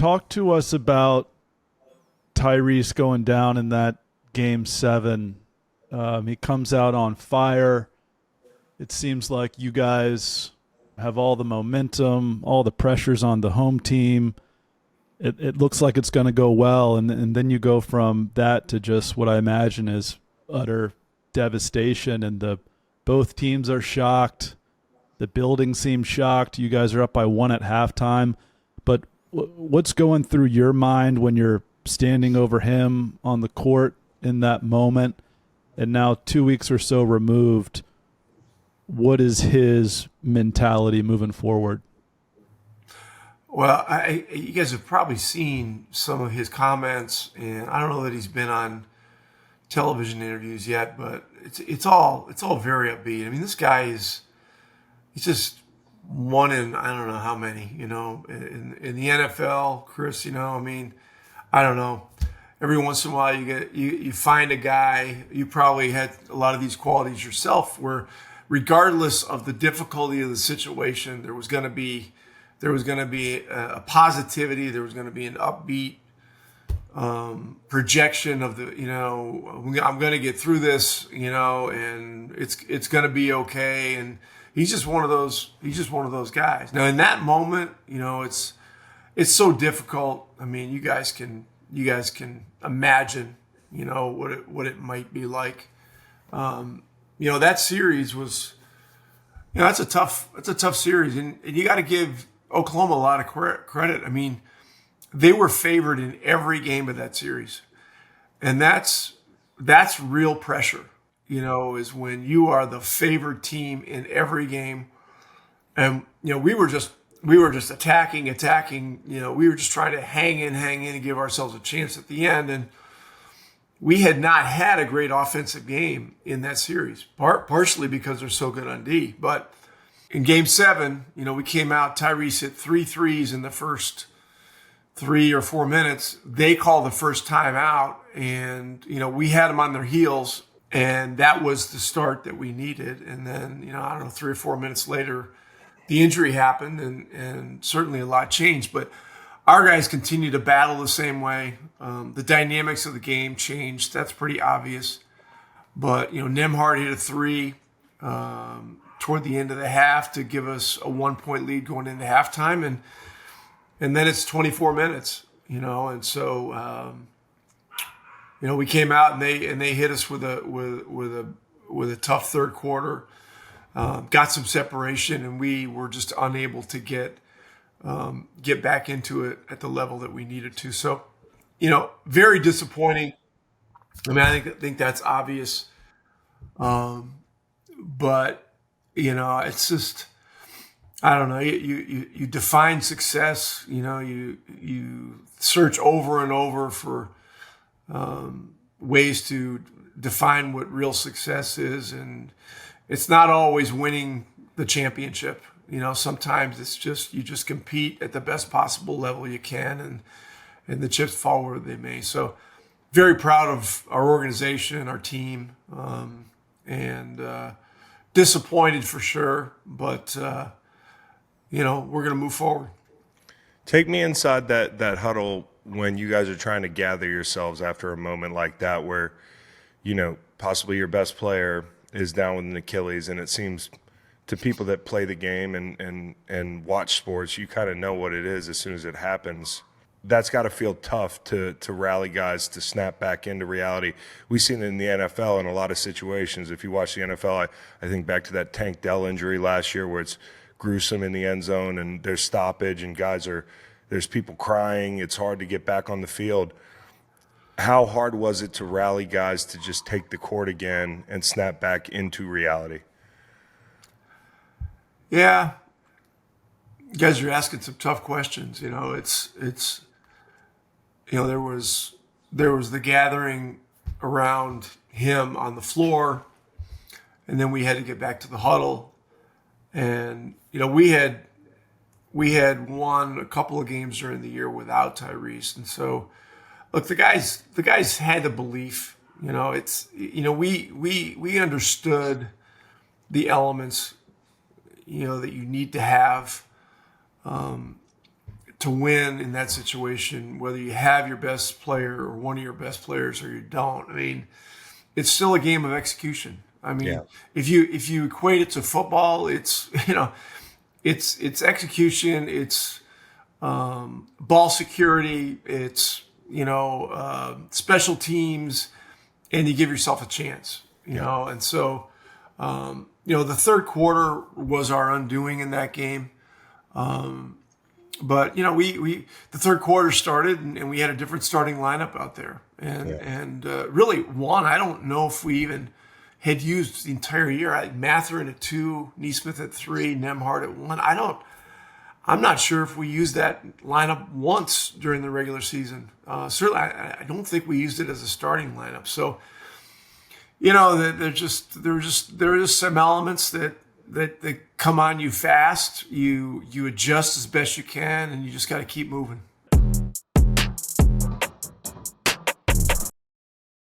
talk to us about Tyrese going down in that game 7. He comes out on fire. It seems like you guys have all the momentum, all the pressures on the home team. It looks like it's going to go well, and then you go from that to just what I imagine is utter devastation, and both teams are shocked. The building seems shocked. You guys are up by 1 at halftime. But what's going through your mind when you're standing over him on the court in that moment? And now 2 weeks or so removed, what is his mentality moving forward? Well, you guys have probably seen some of his comments, and I don't know that he's been on television interviews yet, but it's all very upbeat. I mean, this guy he's just one in I don't know how many, in the NFL, Chris. I mean, I don't know. Every once in a while, you find a guy. You probably had a lot of these qualities yourself, where regardless of the difficulty of the situation, there was going to be a positivity. There was going to be an upbeat projection of I'm going to get through this, and it's going to be okay. And he's just one of those guys. Now in that moment, it's so difficult. I mean, you guys can imagine, what it might be like. That series was, that's a tough series, and you got to give Oklahoma a lot of credit. I mean, they were favored in every game of that series, and that's real pressure. Is when you are the favored team in every game, and we were just attacking. We were just trying to hang in, and give ourselves a chance at the end, and we had not had a great offensive game in that series, partially because they're so good on D, but in game 7, we came out, Tyrese hit 3 threes in the first 3 or 4 minutes. They called the first time out, and, we had them on their heels, and that was the start that we needed. And then, I don't know, 3 or 4 minutes later, the injury happened, and certainly a lot changed. But our guys continue to battle the same way. The dynamics of the game changed. That's pretty obvious. But, Nembhard hit a 3. Toward the end of the half to give us a 1-point lead going into halftime, and then it's 24 minutes, and so we came out and they hit us with a tough third quarter, got some separation, and we were just unable to get back into it at the level that we needed to. So, very disappointing. I mean, I think that's obvious, but. It's just, I don't know. You define success. You search over and over for ways to define what real success is, and it's not always winning the championship. Sometimes it's just you just compete at the best possible level you can, and the chips fall where they may. So, very proud of our organization, our team, and. Disappointed for sure, but we're going to move forward. Take me inside that huddle when you guys are trying to gather yourselves after a moment like that, where possibly your best player is down with an Achilles, and it seems to people that play the game and watch sports, you kind of know what it is as soon as it happens. That's got to feel tough to rally guys to snap back into reality. We've seen it in the NFL in a lot of situations. If you watch the NFL, I think back to that Tank Dell injury last year where it's gruesome in the end zone and there's stoppage and there's people crying. It's hard to get back on the field. How hard was it to rally guys to just take the court again and snap back into reality? Yeah. You guys are asking some tough questions. It's there was the gathering around him on the floor, and then we had to get back to the huddle, and we had won a couple of games during the year without Tyrese, and so look, the guys had the belief. We understood the elements that you need to have to win in that situation, whether you have your best player or one of your best players or you don't. I mean, it's still a game of execution. I mean, Yeah. if you equate it to football, it's it's execution, it's ball security, it's special teams, and you give yourself a chance. And so the third quarter was our undoing in that game. But we the third quarter started and we had a different starting lineup out there, and really one, I don't know if we even had used the entire year. I had Matherin at 2, Neesmith at 3, Nemhard at 1. I'm not sure if we used that lineup once during the regular season. Certainly, I don't think we used it as a starting lineup. So there are just some elements that come on you fast. You adjust as best you can, and you just got to keep moving.